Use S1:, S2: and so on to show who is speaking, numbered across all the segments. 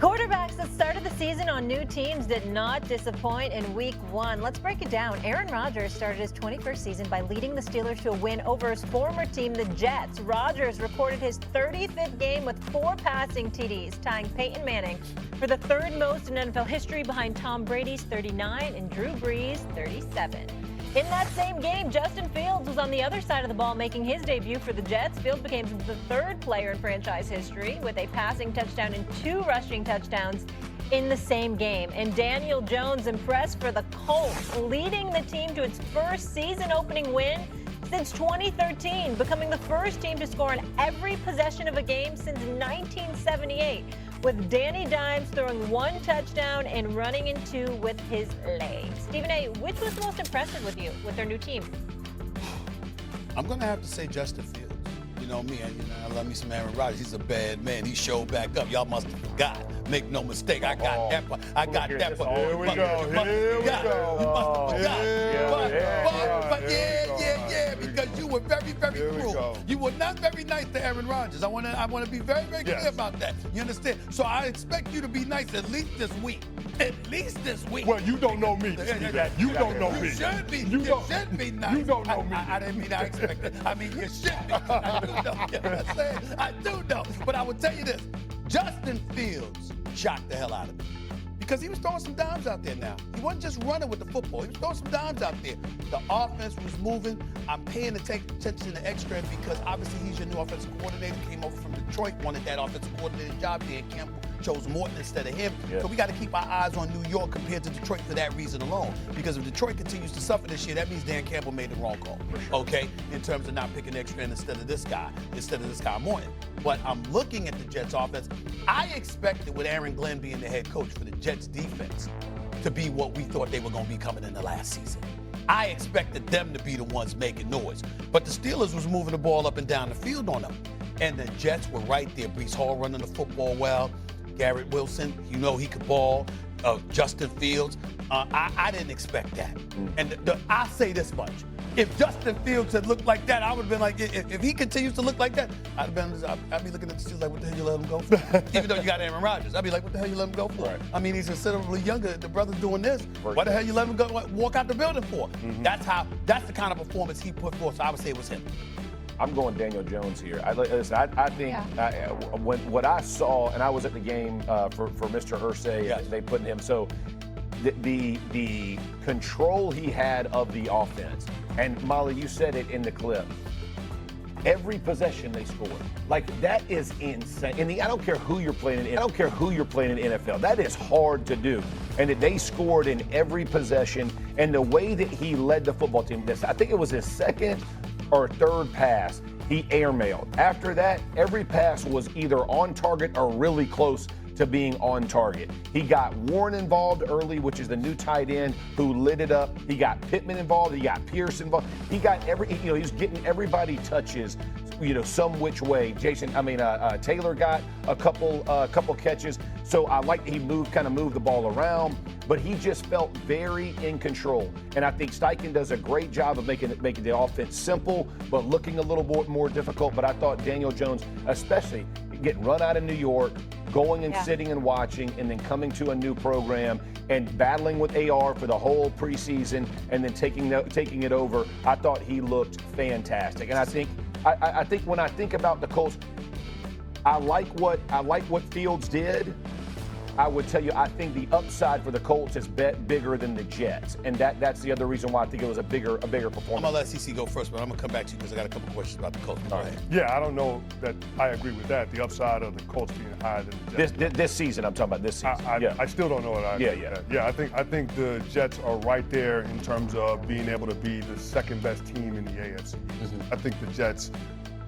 S1: Quarterbacks that started the season on new teams did not disappoint in week 1. Let's break it down. Aaron Rodgers started his 21st season by leading the Steelers to a win over his former team, the Jets. Rodgers recorded his 35th game with 4 passing TDs, tying Peyton Manning for the 3rd most in NFL history behind Tom Brady's 39 and Drew Brees' 37. In that same game, Justin Fields was on the other side of the ball making his debut for the Jets. Fields became the 3rd player in franchise history with a passing touchdown and 2 rushing touchdowns in the same game. And Daniel Jones impressed for the Colts, leading the team to its first season-opening win since 2013, becoming the first team to score on every possession of a game since 1978. With Danny Dimes throwing 1 touchdown and running in 2 with his legs. Stephen A., which was most impressive with you with their new team?
S2: I'm going to have to say Justin Fields. You know me, I love me some Aaron Rodgers. He's a bad man. He showed back up. Y'all must have forgot. Make no mistake. I got that part. I got that part.
S3: Here we go. Here we go.
S2: You must have forgot. But yeah, because you were very, very cruel. You were not very nice to Aaron Rodgers. I want to be very, very clear about that. You understand? So I expect you to be nice at least this week. At least this week.
S3: Well, you don't know me. You don't know me.
S2: You should be. You should be nice.
S3: You don't know me.
S2: I didn't mean I expected. I mean, you should be. I do know. You know what I'm saying? I do know. But I will tell you this. Justin Fields shocked the hell out of me. Because he was throwing some dimes out there now. He wasn't just running with the football. He was throwing some dimes out there. The offense was moving. I'm paying attention to extra because obviously he's your new offensive coordinator. Came over from Detroit, wanted that offensive coordinator job. Dan Campbell chose Morton instead of him. Yeah. So we got to keep our eyes on New York compared to Detroit for that reason alone. Because if Detroit continues to suffer this year, that means Dan Campbell made the wrong call. Sure. Okay? In terms of not picking extra instead of this guy Morton. But I'm looking at the Jets offense. I expected with Aaron Glenn being the head coach for the Jets defense to be what we thought they were going to be coming in the last season. I expected them to be the ones making noise. But the Steelers was moving the ball up and down the field on them. And the Jets were right there. Breece Hall running the football well. Garrett Wilson, you know he could ball. Justin Fields. I didn't expect that. And I say this much. If Justin Fields had looked like that, I would have been like, if he continues to look like that, I'd be looking at the Steelers like, what the hell you let him go for? Even though you got Aaron Rodgers, I'd be like, what the hell you let him go for? Right. I mean, he's considerably younger. The brother's doing this. What the hell you let him go walk out the building for? That's the kind of performance he put forth. So I would say it was him.
S4: I'm going Daniel Jones here. I think what I saw, and I was at the game for Mr. Irsay, yes. They put in him. So the control he had of the offense, and Molly, you said it in the clip. Every possession they scored, like that is insane. I don't care who you're playing in. I don't care who you're playing in NFL. That is hard to do, and that they scored in every possession. And the way that he led the football team, I think it was his 2nd or 3rd pass, he airmailed. After that, every pass was either on target or really close to being on target. He got Warren involved early, which is the new tight end who lit it up. He got Pittman involved. He got Pierce involved. He got he was getting everybody touches, some which way. Taylor got a couple catches. So I like that he kind of moved the ball around, but he just felt very in control. And I think Steichen does a great job of making the offense simple, but looking a little more difficult. But I thought Daniel Jones, especially getting run out of New York, going and sitting and watching, and then coming to a new program and battling with AR for the whole preseason, and then taking it over. I thought he looked fantastic. And I think when I think about the Colts, I like what Fields did. I would tell you, I think the upside for the Colts is bigger than the Jets, and that's the other reason why I think it was a bigger performance.
S2: I'm gonna let CC go first, but I'm gonna come back to you because I got a couple questions about the Colts. All right.
S3: Yeah, I don't know that I agree with that. The upside of the Colts being higher than the Jets.
S4: This season, I'm talking about this season.
S3: I still don't know what I agree with that. Yeah, I think the Jets are right there in terms of being able to be the 2nd best team in the AFC. I think the Jets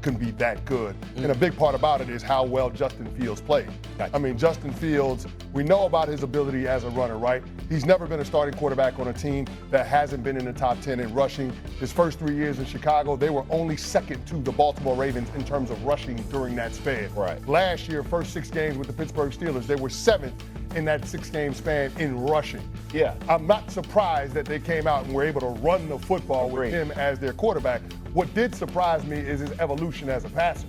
S3: can be that good. And a big part about it is how well Justin Fields played. I mean, Justin Fields, we know about his ability as a runner, right? He's never been a starting quarterback on a team that hasn't been in the top 10 in rushing. His first 3 years in Chicago, they were only 2nd to the Baltimore Ravens in terms of rushing during that span.
S4: Right.
S3: Last year, first 6 games with the Pittsburgh Steelers, they were 7th in that 6-game span in rushing.
S4: Yeah.
S3: I'm not surprised that they came out and were able to run the football with him as their quarterback. What did surprise me is his evolution as a passer.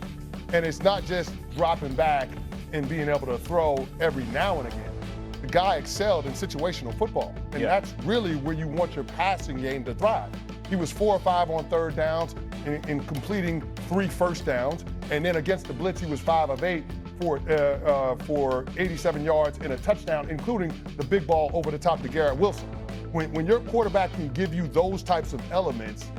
S3: And it's not just dropping back in being able to throw every now and again. The guy excelled in situational football, and that's really where you want your passing game to thrive. He was 4 or 5 on third downs in completing 3 first downs, and then against the blitz, he was 5 of 8 for 87 yards and a touchdown, including the big ball over the top to Garrett Wilson. When your quarterback can give you those types of elements,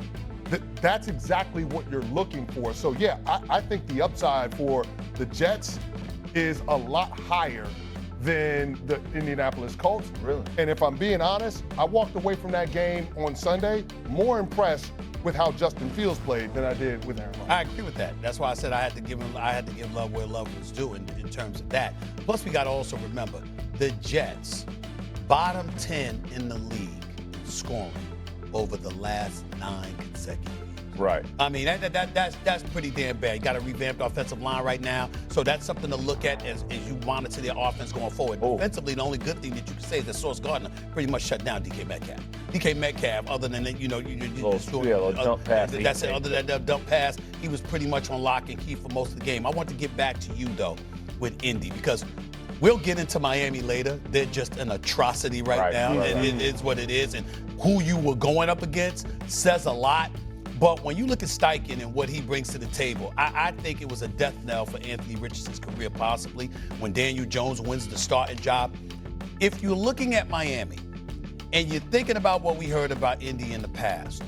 S3: that's exactly what you're looking for. So yeah, I think the upside for the Jets is a lot higher than the Indianapolis Colts.
S4: Really?
S3: And if I'm being honest, I walked away from that game on Sunday more impressed with how Justin Fields played than I did with Aaron Rodgers.
S2: I agree with that. That's why I said I had to give love where love was due in terms of that. Plus, we got to also remember the Jets, bottom 10 in the league in scoring over the last 9 consecutive years.
S4: Right.
S2: I mean, that's pretty damn bad. You got a revamped offensive line right now, so that's something to look at as you monitor their offense going forward. Defensively, the only good thing that you can say is that Sauce Gardner pretty much shut down DK Metcalf. DK Metcalf, other than that,
S4: dump pass.
S2: That's it. Other than that dump pass, he was pretty much on lock and key for most of the game. I want to get back to you though with Indy because we'll get into Miami later. They're just an atrocity right now. It is what it is, and who you were going up against says a lot. But when you look at Steichen and what he brings to the table, I think it was a death knell for Anthony Richardson's career possibly when Daniel Jones wins the starting job. If you're looking at Miami and you're thinking about what we heard about Indy in the past,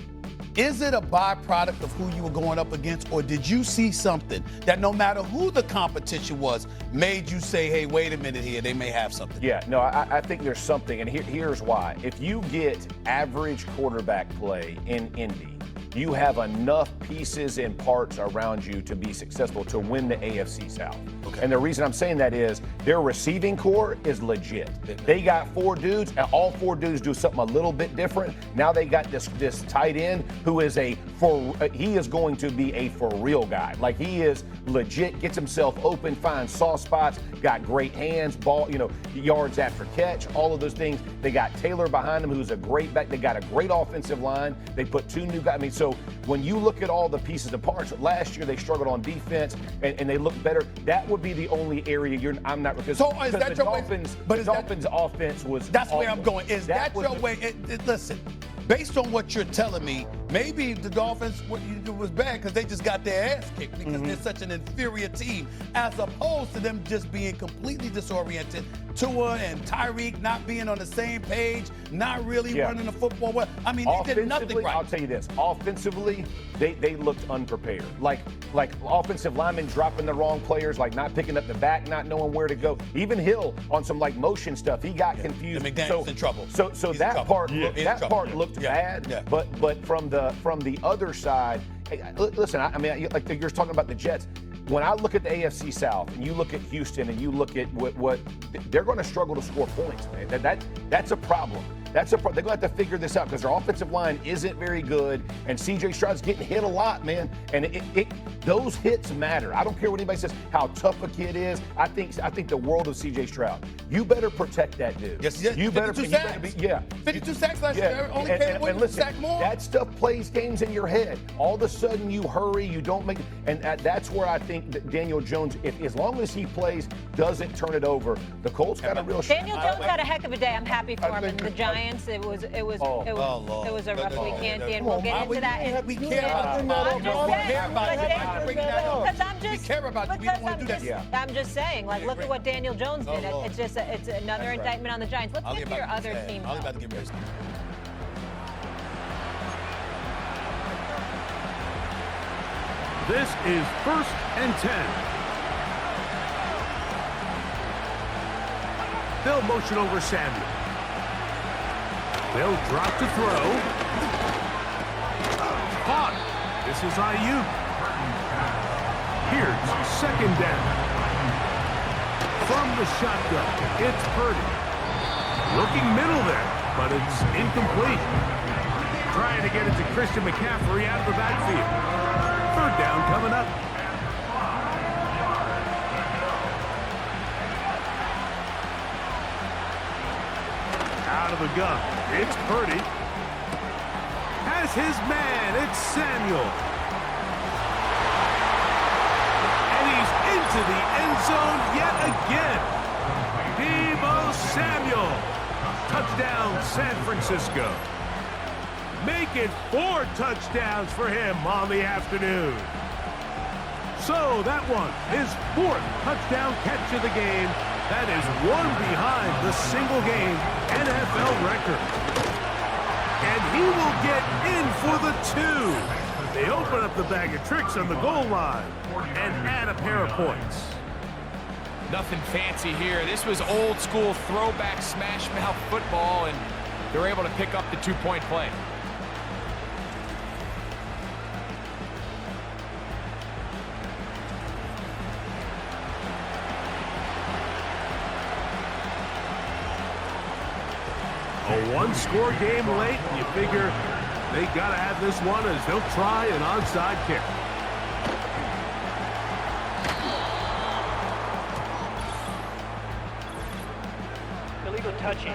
S2: is it a byproduct of who you were going up against, or did you see something that no matter who the competition was made you say, hey, wait a minute here, they may have something?
S4: Yeah, no, I think there's something, and here's why. If you get average quarterback play in Indy, you have enough pieces and parts around you to be successful to win the AFC South. Okay. And the reason I'm saying that is their receiving core is legit. They got 4 dudes, and all 4 dudes do something a little bit different. Now they got this tight end who is he is going to be a for real guy. Like he is legit, gets himself open, finds soft spots, got great hands, yards after catch, all of those things. They got Taylor behind him, who's a great back. They got a great offensive line. They put 2 new guys. I mean, so when you look at all the pieces and parts, last year they struggled on defense and they look better. That would be the only area I'm not because.
S2: So is that
S4: the
S2: your
S4: Dolphins?
S2: Way?
S4: The Dolphins' offense was.
S2: That's
S4: awful.
S2: where I'm going. Is that your way? Listen, based on what you're telling me, maybe the Dolphins, what you do was bad because they just got their ass kicked because they're such an inferior team, as opposed to them just being completely disoriented. Tua and Tyreek not being on the same page, not really running the football well. I mean, they did nothing right.
S4: I'll tell you this. Offensively, they looked unprepared. Like offensive linemen dropping the wrong players, like not picking up the back, not knowing where to go. Even Hill on some motion stuff, he got confused.
S2: And McDaniel's in trouble.
S4: So that part looked bad.
S2: Yeah.
S4: But from the other side, listen. I mean, like you're talking about the Jets. When I look at the AFC South and you look at Houston and you look at what they're going to struggle to score points, man. That's a problem. They're going to have to figure this out because their offensive line isn't very good, and C.J. Stroud's getting hit a lot, man. And those hits matter. I don't care what anybody says how tough a kid is. I think the world of C.J. Stroud. You better protect that dude.
S2: Yes,
S4: you better.
S2: 52 sacks last year. Only
S4: and listen, that stuff plays games in your head. All of a sudden, you hurry, you don't make it, and that's where I think that Daniel Jones, as long as he plays, doesn't turn it over. The Colts got a real shot.
S1: Daniel Jones had a heck of a day. I'm happy for him. And the Giants. It was a rough weekend, and we'll get into that.
S2: We care about you.
S1: I'm just saying, like, look at what Daniel Jones did. It's another indictment on the Giants. Let's get to your other team.
S2: I was about to get ready.
S5: This is 1st and 10. They'll motion over Samuel. They'll drop to throw. Caught. This is Ayuk. Here's 2nd down. From the shotgun, it's Purdy. Looking middle there, but it's incomplete. Trying to get it to Christian McCaffrey out of the backfield. 3rd down coming up. Out of the gun, it's Purdy. Has his man, it's Samuel. And he's in into the end zone yet again. Deebo Samuel. Touchdown, San Francisco. Make it 4 touchdowns for him on the afternoon. So that one, his 4th touchdown catch of the game. That is one behind the single-game NFL record. And he will get in for the 2. They open up the bag of tricks on the goal line and add a pair of points.
S6: Nothing fancy here. This was old-school throwback smash-mouth football, and they were able to pick up the 2-point play.
S5: A one-score game late, you figure they got to have this one as they'll try an onside kick.
S7: Illegal touching,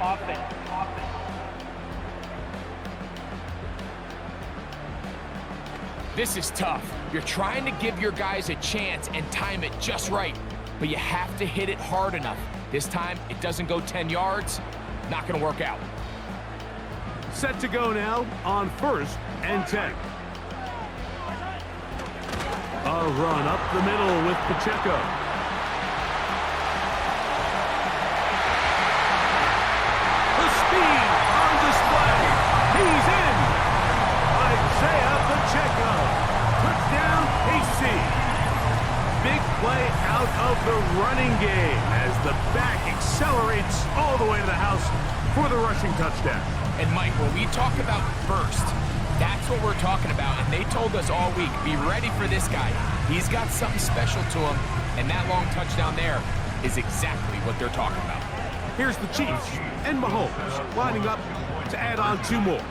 S7: offense.
S6: This is tough. You're trying to give your guys a chance and time it just right, but you have to hit it hard enough. This time, it doesn't go 10 yards. Not going to work out.
S5: Set to go now on 1st and 10. A run up the middle with Pacheco. The speed on display. He's in. Isaiah Pacheco. Touchdown, KC. Big play out of the running game as the back accelerates all the way to the house for the rushing touchdown.
S6: And Mike, when we talk about burst, that's what we're talking about. And they told us all week, be ready for this guy. He's got something special to him, and that long touchdown there is exactly what they're talking about.
S5: Here's the Chiefs and Mahomes lining up to add on 2 more.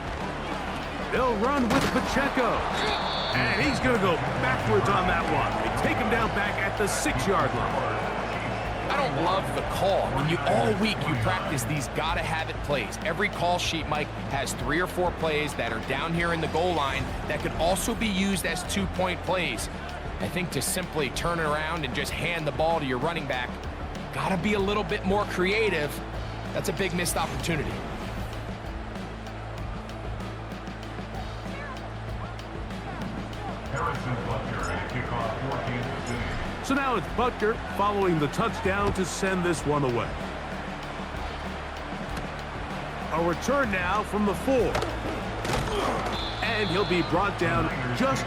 S5: They'll run with Pacheco. And he's going to go backwards on that one. They take him down back at the 6-yard line.
S6: I don't love the call. I mean, all week you practice these gotta-have-it plays. Every call sheet, Mike, has 3 or 4 plays that are down here in the goal line that could also be used as 2-point plays. I think to simply turn it around and just hand the ball to your running back, gotta be a little bit more creative. That's a big missed opportunity.
S5: So now it's Butker following the touchdown to send this one away. A return now from the 4. And he'll be brought down just